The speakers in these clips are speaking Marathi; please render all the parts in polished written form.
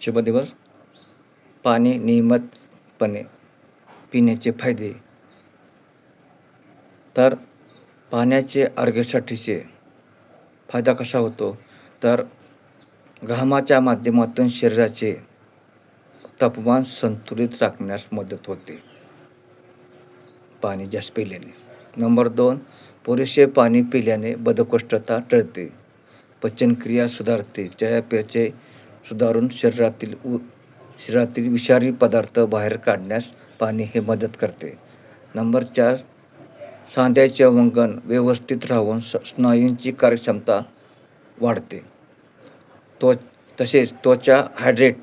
शुभ दिवस. पाणी नियमितपणे पिण्याचे फायदे. तर पाण्याचे आरोग्यासाठीचे फायदा कसा होतो? तर घामाच्या माध्यमातून शरीराचे तापमान संतुलित राखण्यास मदत होते, पाणी जास्त पिल्याने. नंबर 2, पुरेसे पाणी पिल्याने बद्धकोष्ठता टळते, पचनक्रिया सुधारते, चयापचय सुधारून शरीरातील विषारी पदार्थ बाहेर काढण्यास पाणी हे मदत करते. नंबर 4, सांध्याचे वंगण व्यवस्थित राहून स्नायूंची कार्यक्षमता वाढते. तसेच त्वचा हायड्रेट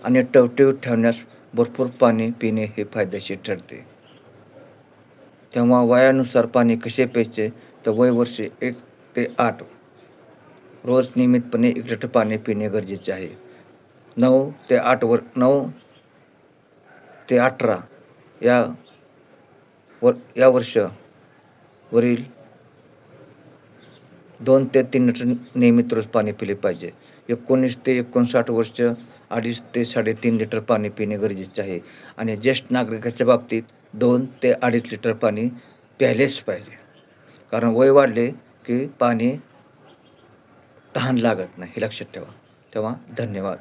आणि टवटवीत ठेवण्यास भरपूर पाणी पिणे हे फायदेशीर ठरते. तेव्हा वयानुसार पाणी कसे प्यायचे? तर वय वर्षे 1 ते 8 रोज नियमितपणे 1 लिटर पाणी पिणे गरजेचे आहे. 9 ते 18 या वर्षावरील 2 ते 3 लिटर नियमित रोज पाणी पिले पाहिजे. 19 ते 59 वर्ष 2.5 ते 3.5 लिटर पाणी पिणे गरजेचे आहे. आणि ज्येष्ठ नागरिकाच्या बाबतीत 2 ते 2.5 लिटर पाणी प्यायलेच पाहिजे. कारण वय वाढले की पाणी तहान लागत नाही, हे लक्षात ठेवा. तेव्हा धन्यवाद.